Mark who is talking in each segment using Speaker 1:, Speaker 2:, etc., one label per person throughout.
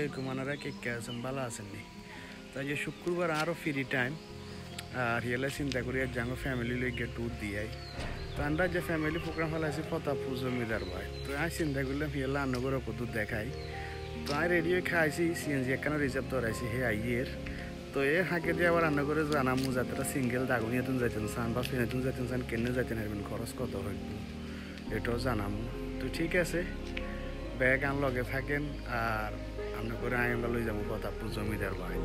Speaker 1: এরকম আনারা কে কে আছেন ভালো আছেননি তাই যে শুক্রবার আরও ফ্রি টাইম আর হিয়ালে চিন্তা করি আর যাঙ্গো ফ্যামিলি লইগে ট্যুর দিয়াই তো আমরা যে ফ্যামিলি প্রোগ্রাম ফেলাইছি ফতাপুর জমিদার ভাই তো আমি চিন্তা করলাম হিয়ালে আন্নগর কত দেখাই তো আমি রেডি হয়ে খাইছি সিএনজি একখানা রিজার্ভ ধরাইছি হে আইয়ের তো এর হাঁকে দিয়ে আবার রান্না করে জানামু যাত্রা সিঙ্গেল দাগুনিয়া তুমি যাইতেন চান বা ফেনে তুমি যাইতেন চান কেনে যাইতেন হারবেন খরচ কত হইব এটাও জানামু তো ঠিক আছে ব্যাগ আন লগে থাকেন আর আমরা করে আমরা লই যাবো ফতাপুর জমিদার ভাই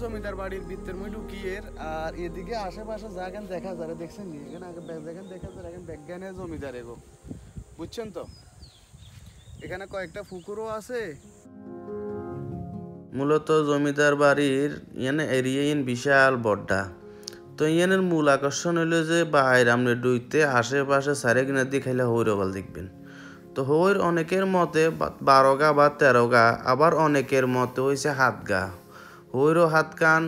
Speaker 1: জমিদার বাড়ির ভিতর মই ঢুকিয়ের আর এদিকে আশেপাশে জায়গা দেখা যায় দেখছেন নি এখানে আগে জায়গা দেখা যায় এখন ব্যাজ্ঞানে জমিদার এগো বুঝছেন তো এখানে কয়েকটা পুকুরও আছে
Speaker 2: মূলত জমিদার বাড়ির ইয়ানে এরিয়া বিশাল বড়টা তো ইয়ানের মূল আকর্ষণ হইলো যে বাইরে আপনি ডুইতে আশেপাশে সারে কিনা দিয়ে খাইলে হইরবাল দেখবেন তো হইর অনেকের মতে 12 গা বা 13 গা আবার অনেকের মতে হইছে 7 গা হইরও হাত কান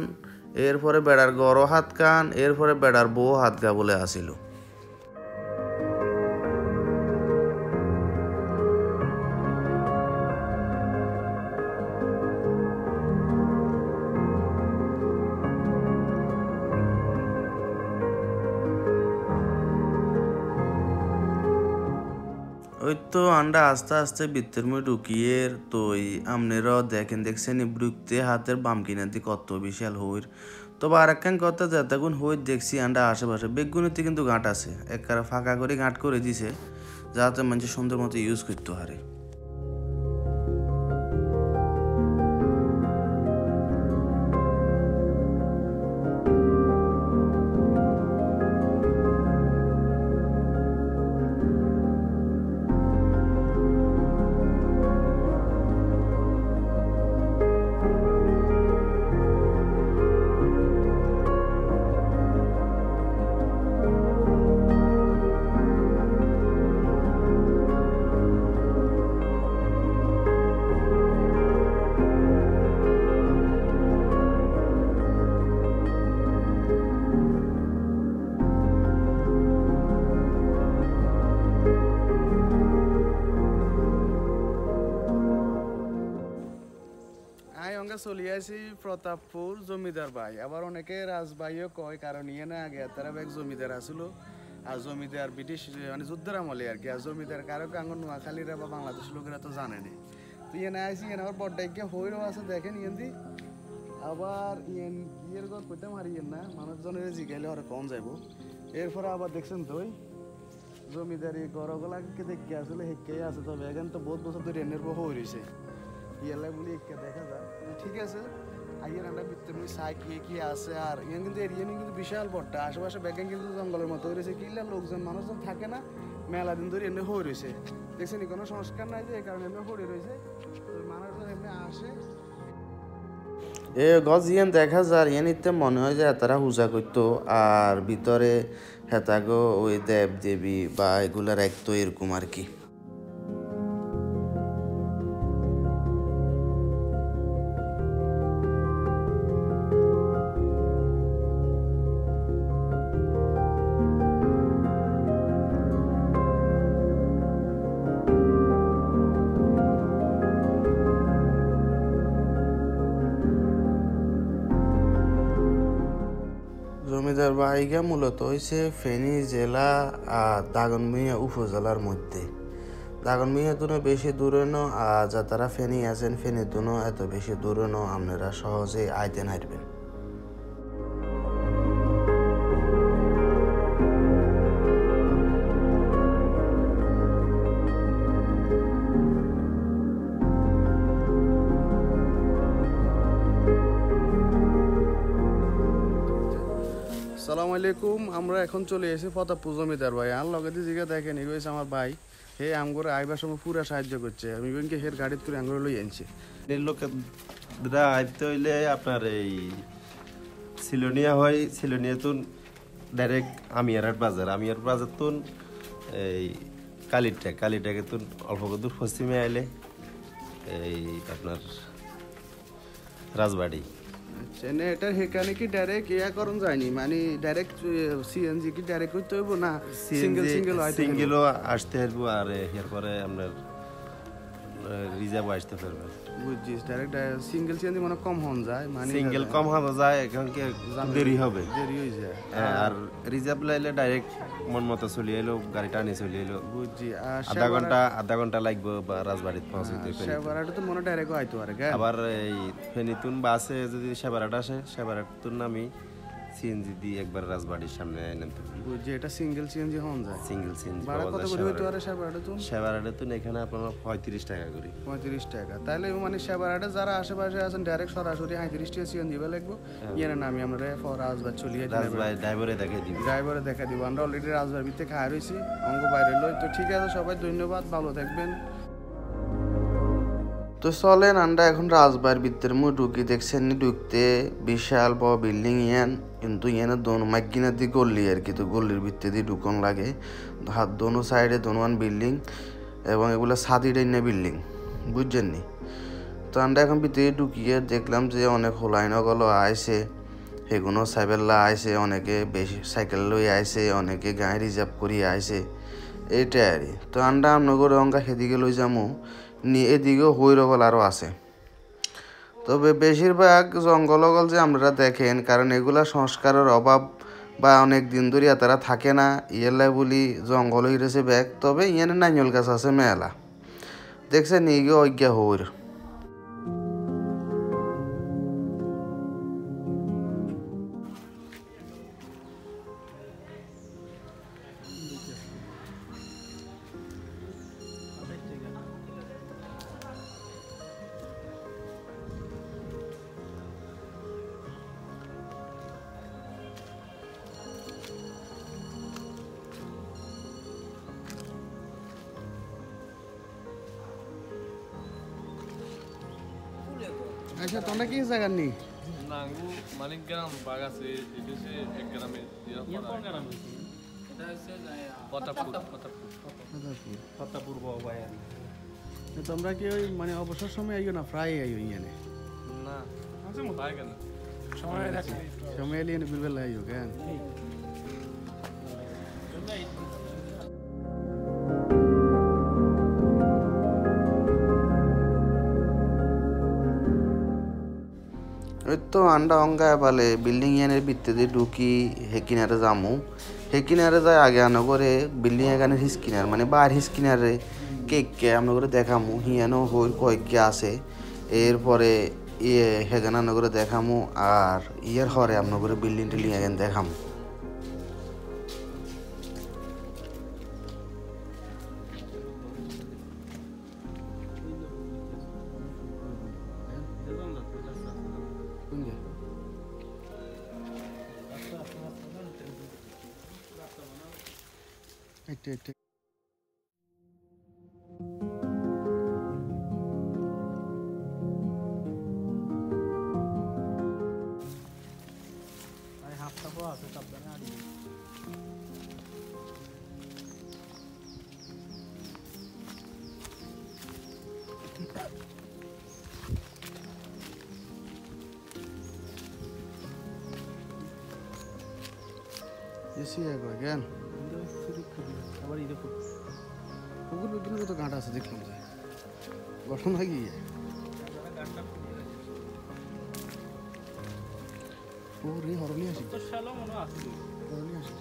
Speaker 2: এরপরে বেড়ার গড়ও হাত কান এরপরে বেড়ার বউ হাত গা বলে আসিল ওই তো আন্ডা আস্তে আস্তে ভিতর মধ্যে ঢুকিয়ে তো আমনেরাও দেখছেন ব্রুকতে হাতের বাম কিনার দিকে কত বিশাল হইর তবে আর একখান কথা যতক্ষণ হইর দেখছি আন্ডা আশেপাশে বেগুনিতে কিন্তু গাঁট আছে একবারে ফাঁকা করে গাঁট করে দিছে যাতে মানুষ সুন্দর মতো ইউজ করতে পারে
Speaker 1: চলি আসি প্রতাপপুর জমিদার ভাই আবার অনেকে রাজভাইও কয় কারণ ইয়ে না আগে তারা এক জমিদার আসলো আর জমিদার ব্রিটিশ মানে যুদ্ধের আমলে আর কি আর জমিদার কারো কাঙ্গন নোয়াখালীরা বা বাংলাদেশ লোকেরা তো জানেনি তো ইয়ে না আসি ইয়ে আবার বড্ডাইকে হইরও আছে দেখেন ইয়েন্দি আবার ইয়ের গত কইতে মারিয়েন না মানুষজনের জিগাইলে ওরা কম যাইব এরপরে আবার দেখছেন তো জমিদারি গড়গুলাকে দেখে আসলে হেঁকে আছে তবে এখানে তো বহুত বছর ধরে এনের বহ হয়ে রয়েছে ইয়ালা বলি একে দেখা যায় ঠিক আছে আইয়ের আমরা ভিতরে সাই কি আছে আর ইয়ান কিন্তু এরিয়া কিন্তু বিশাল বড়টা আশেপাশে ব্যাগেন কিন্তু জঙ্গলের মতো রয়েছে কিলা লোকজন মানুষজন থাকে না মেলা দিন ধরে এমনি হয়ে রয়েছে দেখছেন কোনো সংস্কার নাই যে এই কারণে এমনি হয়ে রয়েছে মানুষজন এমনি আসে
Speaker 2: এ গজ ইয়ান দেখা যায় ইয়ানিতে মনে হয় যে তারা পূজা করতো আর ভিতরে হেতাগো ওই দেব দেবী বা এগুলা রাখতো এরকম আর কি জমিদার বাড়িটা মূলত হয়েছে ফেনী জেলা আর দাগনভূঞা উপজেলার মধ্যে দাগনভূঞা তুনো বেশি দূরে নো আর যা তারা ফেনী আছেন ফেনী তুনো এত বেশি দূরে নো আপনারা সহজেই আইতে নাইবেন
Speaker 1: আসসালামু আলাইকুম আমরা এখন চলে এসেছি ফতাপুর জমিদার ভাই আর লগে দিয়ে জিগা দেখেন এই রয়েছে আমার ভাই হে আমগরে আইবার সময় পুরা সাহায্য করছে আমি ইভেনকে হের গাড়িতে করে আঙ্গুরে লই আনছি
Speaker 3: লোকেরা আইতে হইলে আপনার এই সিলোনিয়া হয় সিলোনিয়া তুন ডাইরেক্ট আমিয়ারহাট বাজার তুন এই কালিটাকে তো অল্প দূর পশ্চিমে আইলে এই আপনার রাজবাড়ি।
Speaker 1: আচ্ছা না এটা সেখানে কি ডাইরেক্ট ইয়া করুন যায়নি মানে ডাইরেক্ট সিএনজি কি ডাইরেক্ট হইতে হইব না
Speaker 3: সিঙ্গেলও আসতে পারবো আর এরপরে আপনার রিজার্ভ আসতে পারবে।
Speaker 1: বুঝছিস ডাইরেক্ট সিঙ্গেল সিএনজি মানে কম হন যায় মানে
Speaker 3: সিঙ্গেল কম হবে যায় এখানকে দেরি হবে
Speaker 1: দেরি হয়ে যায়
Speaker 3: আর রিজার্ভ লাইলে ডাইরেক্ট মন মতো চলে এলো গাড়ি টানি চলে এলো
Speaker 1: বুঝছি
Speaker 3: আধা ঘন্টা লাগবে বা রাজবাড়িতে পৌঁছাইতে।
Speaker 1: সেবারাটা তো মনে ডাইরেক্ট আইতো আর গা
Speaker 3: আবার এই ফেনিতুন বাসে যদি সেবারাট আসে সেবারাটুন আমি সিএনজি দিয়ে একবার রাজবাড়ির সামনে নামতে
Speaker 1: বুঝছি এটা সিঙ্গেল সিএনজি হন যায়
Speaker 3: সিঙ্গেল সিএনজি
Speaker 1: ভাড়া কত করে হইতো আর
Speaker 3: সেবারাটে তো এখানে আপনার 35 টাকা করে
Speaker 1: 35 টাকা তাহলে মানে সেবারাটে যারা আশেপাশে আছেন ডাইরেক্ট সরাসরি 35 টাকা সিএনজি দিবে লাগবে ইয়ার নামে আমরা রাজবাড়ি চলিয়ে
Speaker 3: রাজবাড়ি ড্রাইভারে দেখাই দিব
Speaker 1: আমরা অলরেডি রাজবাড়ির ভিতরে খাওয়া রয়েছি অঙ্গ বাইরে লই তো ঠিক আছে সবাই ধন্যবাদ ভালো থাকবেন।
Speaker 2: তো চলেন আমরা এখন রাজবাড়ির ভিতরে ঢুকি দেখছেন ঢুকতে বিশাল বড় বিল্ডিং কিন্তু দোনো মাইকিনা দিয়ে গল্লি আর কি তো গল্লির ভিতরে দিয়ে ঢুকন লাগে হাত দোনো সাইডে দোনোয়ান বিল্ডিং এবং এগুলো সাদিডাইনা বিল্ডিং বুঝছেন নি। তো আমরা এখন ভিতরে ঢুকিয়ে দেখলাম যে অনেক হোলাইনগুলো আইসে সেগুলো সাইকেল্লা আইসে অনেকে বেশি সাইকেল লই আইসে অনেকে গাড়ি রিজার্ভ করিয়ে আইসে এইটাই আর তো আমরা আমনগর অঙ্কা সেদিকে লই যামু এদিকেও হৈরগল আরও আছে। তবে বেশিরভাগ জঙ্গলগল যে আপনারা দেখেন কারণ এগুলা সংস্কারের অভাব বা অনেক দিন ধরিয়া তারা থাকে না ইয়েলা বলি জঙ্গল হইরেছে ব্যাগ। তবে ইয়ানে নাইজল গাছ আছে মেলা দেখছেন ইগে অজ্ঞা হইর
Speaker 1: আচ্ছা তোমরা কি জায়গা নি
Speaker 4: নাঙ্গু মানিকগ্রাম বাগ আছে এটা হচ্ছে এক গ্রামে
Speaker 3: ফতাপুর বায়ান
Speaker 1: তোমরা কি ওই মানে অবসর সময় আইও না প্রায় আইও ইয়ানে
Speaker 4: না পাই কেন
Speaker 1: সময় এলিয়ে বিলবেলা আইও কেন ওই তো আন্ডা অঙ্গায় পালে বিল্ডিং ইয়ানের ভিত্তিতে ঢুকি হেকিনারে যামু হেকিনারে যায় আগে আনো করে বিল্ডিং এখানে হিসকিনার মানে বার হিসকিনারে কেককে আমরা করে দেখামু হিয়ানো হই কয়েককে আছে এরপরে হেগান আনো করে দেখামু আর ইয়ের হরে আমরা করে বিল্ডিং টিল্ডিং এখানে দেখামু। again. পুকুর বিদ্যুৎ তো গাঁটা আছে দেখলাম যে গঠন হয় গিয়ে পুকুর হরলি আসি হরলি আসি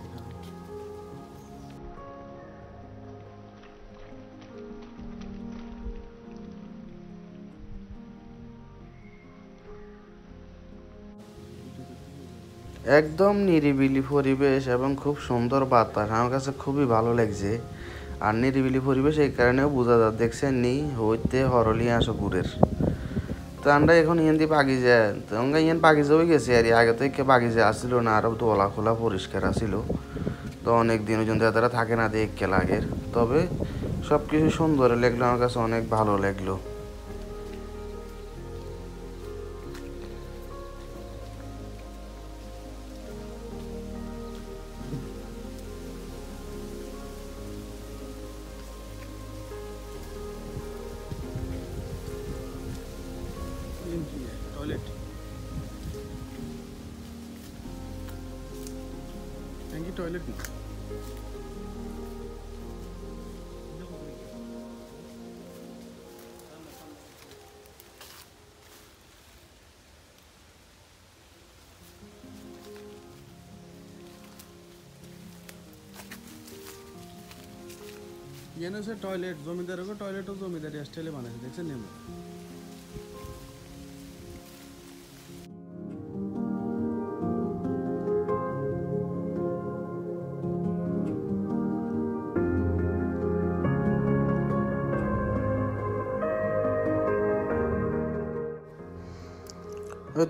Speaker 1: একদম নিরিবিলি পরিবেশ এবং খুব সুন্দর বাতাস আমার কাছে খুবই ভালো লাগছে আর নিরিবিলি পরিবেশ এই কারণেও বোঝা যায় দেখছেন নি হইতে হরলি আসো গুড়ের তো আমরা এখন ইয়ান দিয়ে বাগিচা তো আমরা ইয়ান বাগিচা হয়ে গেছি আর আগে তো একে বাগিচা আসছিল না আরও দোলা খোলা পরিষ্কার আসিল তো অনেক দিন পর্যন্ত তারা থাকে না দেখকে লাগে তবে সব কিছু সুন্দর লাগলো আমার কাছে অনেক ভালো লাগলো। কি টয়লেট না ये ना से टॉयलेट जमींदारों को टॉयलेट और जमींदारी स्टाइले बनाए देख सकते हैं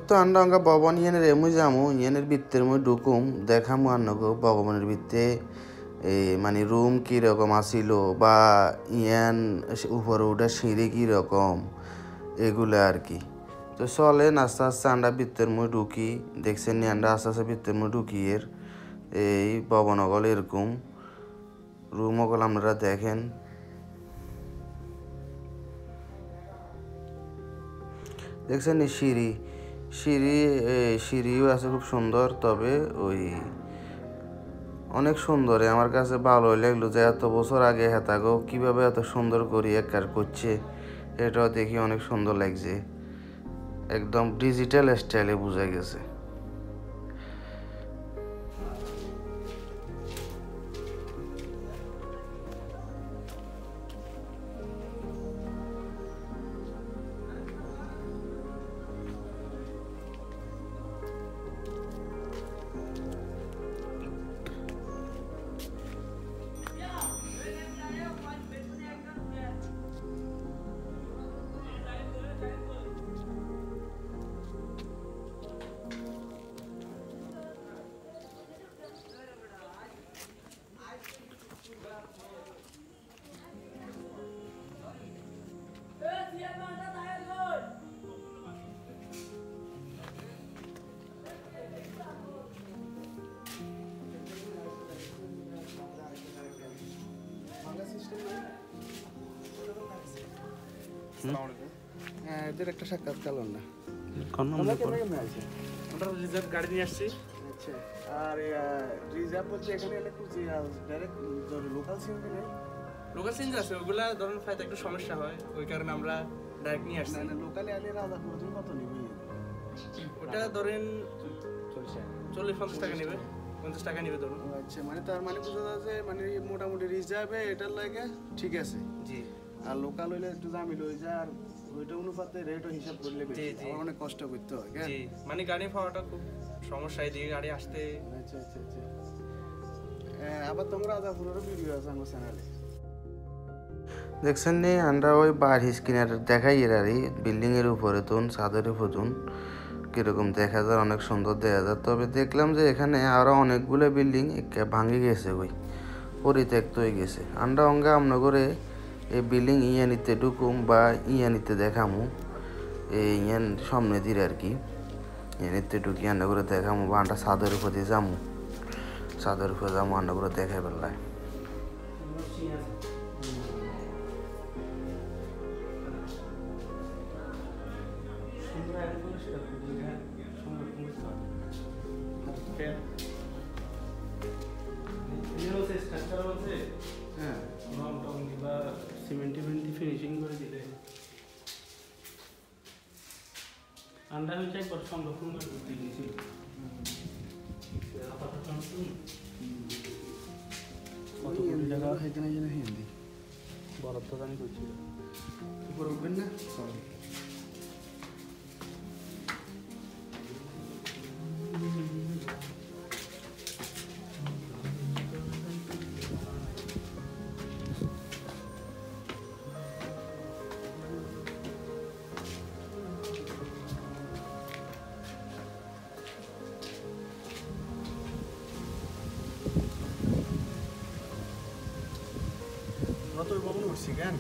Speaker 2: তো আন্ডা অঙ্গা ভবন ইয়েনের এমু যামু ইয়েনের ভিত্তের মুই ঢুকুম দেখামু আন্নগো ভগবানের ভিত্তে মানে রুম কীরকম আসিল বা ইয়ান উপরে উঠা সিঁড়ি কীরকম এগুলো আর কি। তো চলেন আস্তে আস্তে আন্ডা ভিত্তের মুই ঢুকি দেখছেন নি আন্ডা আস্তে আস্তে ভিত্তের মুই ঢুকি এর এই ভবন অগল এরকম রুম অগল আপনারা দেখেন। দেখছেন নি সিঁড়িও আছে খুব সুন্দর, তবে ওই অনেক সুন্দর আমার কাছে ভালোই লাগলো যে এত বছর আগে হেতাগো কীভাবে এত সুন্দর করে একার করছে, এটাও দেখি অনেক সুন্দর লাগছে, একদম ডিজিটাল স্টাইলে বোঝা গেছে।
Speaker 1: হ্যাঁ এদের একটা সাক্ষাৎ কালো না
Speaker 4: আমরা রিজার্ভ গাড়ি নিয়ে আসছি।
Speaker 1: আচ্ছা আর রিজার্ভ বলতে এখানে এলে খুঁজি ডাইরেক্ট লোকাল সিম নেই
Speaker 4: লোকাল চেঞ্জ আছে, ওগুলা ধরুন ফাইতে একটু সমস্যা হয়, ওই কারণে আমরা ডাইরেক্ট নিয়ে আসছি।
Speaker 1: না লোকালে আলে রাজাপুর তুমি কত নিবি?
Speaker 4: ওটা ধরেন 40-50 টাকা নেবে, 50 টাকা নেবে ধরুন।
Speaker 1: আচ্ছা মানে তার মানে বোঝা যাচ্ছে মানে মোটামুটি রিজার্ভে এটার লাগে ঠিক আছে
Speaker 4: জি।
Speaker 1: আর লোকাল হইলে একটু জামিল হয়ে যায়, আর ওইটা অনুপাতে রেটও হিসাব করলে বেশি আমার অনেক কষ্ট করতে হয়।
Speaker 4: জি মানে গাড়ি পাওয়াটা খুব সমস্যা, এদিকে গাড়ি আসতে।
Speaker 1: আচ্ছা আচ্ছা আচ্ছা আবার তোমরা রাজাপুরেরও ভিডিও আছে আমার চ্যানেলে
Speaker 2: দেখছেন নি আমরা ওই বাড়ি স্ক্রিনার দেখাই এরারি বিল্ডিংয়ের উপরে তুন ছাদের উপর তুন কীরকম দেখা যায়, অনেক সুন্দর দেখা যায়। তবে দেখলাম যে এখানে আরও অনেকগুলো বিল্ডিং ভাঙে গেছে, ওই পরিত্যক্ত হয়ে গেছে। আমরা অঙ্গা আমনা করে এই বিল্ডিং ইয়ানিতে ঢুকুম বা ইয়ানিতে দেখামু এই ইয়ান সামনে দিয়ে আর কি ইয়ানিতে ঢুকি আন্না করে দেখামু বা আমরা ছাদের উপর দিয়ে যামু, ছাদের উপরে যামু আন্না করে দেখাই বেলায়।
Speaker 5: সিমেন্টি ফিনিশিং করে দিলে আন্ডা হয়েছে একবার সংরক্ষণ করে দিয়েছিল
Speaker 1: হিন্দি
Speaker 5: বরাদ্দ দানি করছিল
Speaker 1: উপরে উঠবেন না যতই ভবন উঠছি কেন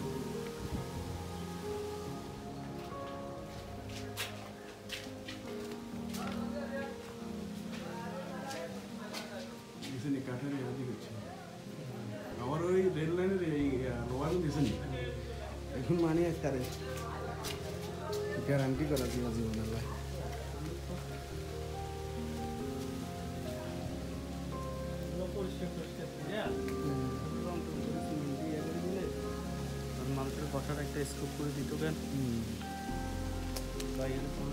Speaker 1: কাঠের ইয়াদি করছে আমার ওই রেল লাইনের এই লোয়ার দিয়েছেন এখন মানে একবারে গ্যারান্টি করা জীবন জীবনের লাই
Speaker 5: পরিষ্কার করে রং টং করে সিমেন্ট দিয়ে করে দিলে মানুষের বসার একটা স্কোপ করে দিত কেন বা এখানে কোনো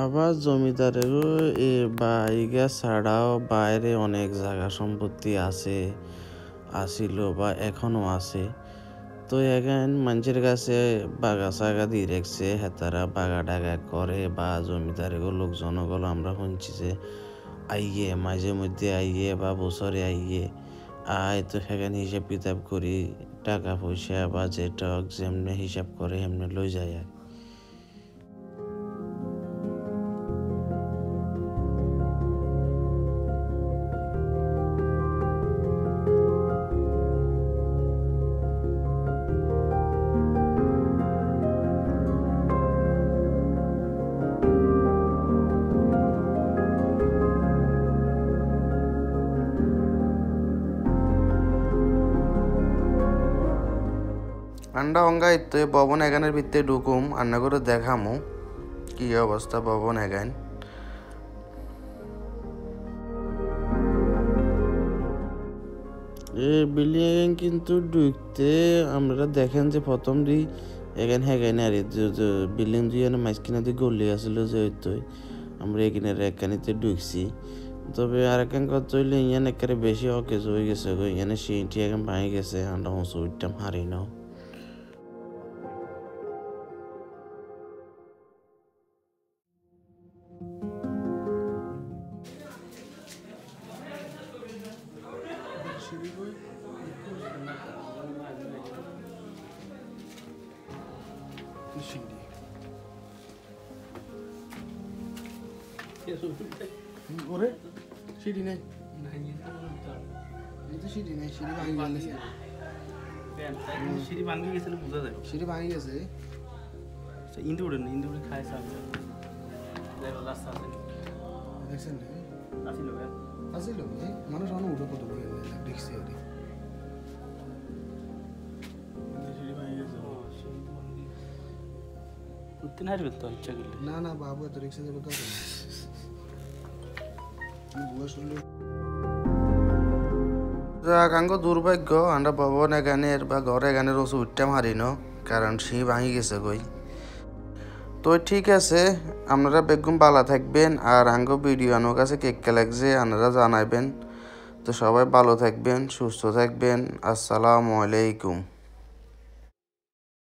Speaker 2: আবার জমিদারেরও এ বাইগা ছাড়াও বাইরে অনেক জায়গা সম্পত্তি আসিল বা এখনো আছে। তো এখন মানুষের কাছে বাগা সাগা দিয়ে রেখছে, হেতারা বাগা ডাগা করে বা জমিদারেরও লোকজনগুলো আমরা শুনছি যে আইয়ে মাঝে মধ্যে আইয়ে বা বছরে আইয়ে তো সেখানে হিসাব কিতাব করি টাকা পয়সা বা যেটা যেমনি হিসাব করে এমনি লই যায় আর। আন্ডা অঙ্গা ইত্তে ভবন এগানের ভিতরে ঢুকুম আন্না করে দেখামু কি অবস্থা ভবন এগান। এই বিল্ডিং কিন্তু ঢুকতে আমরা দেখেন যে প্রথম দি এখানে হেগাইনে আর বিল্ডিং দুই মাঝখানে দিয়ে গলি আসলো যে হইতই আমরা এখানে একখানিতে ঢুকছি। তবে আর একখান কথা হইলে ইয়ান একেবারে বেশি অকেজ হয়ে গেছে গো, ইয়ানে সিঁটি এখন ভাঙে গেছে আন্ডা হসু উঠতাম হারি নাও।
Speaker 1: ওরে সিঁড়ি নাই, সিঁড়ি নাই, সিঁড়ি ভাঙি গেছে,
Speaker 5: সিঁড়ি ভাঙি গেছে বোঝা যায়,
Speaker 1: সিঁড়ি ভাঙি গেছে।
Speaker 5: ইন্দু উড়ে না, ইন্দু উড়ে খায় সামনে রাস্তা আছে
Speaker 1: দেখছেন
Speaker 5: আসিল
Speaker 1: আসিল মানুষ অনেক উঠে কত দেখছি আর সিঁড়ি ভাঙি গেছে।
Speaker 5: উঠতে না হারবে তো ইচ্ছা করলে।
Speaker 1: না না বাবু এত রিক্সা যাবে তো
Speaker 2: কাঙ্গ দুর্ভাগ্য আমরা ভবন এখানের বা ঘর এখানের ওষুধ উঠতাম হারিন কারণ সি ভাঙি গেছে গই। তো ঠিক আছে, আপনারা বেগুন ভালো থাকবেন আর আঙ্গ ভিডিও আমার কাছে কেকে লাগছে আপনারা জানাইবেন। তো সবাই ভালো থাকবেন, সুস্থ থাকবেন। আসসালামু আলাইকুম।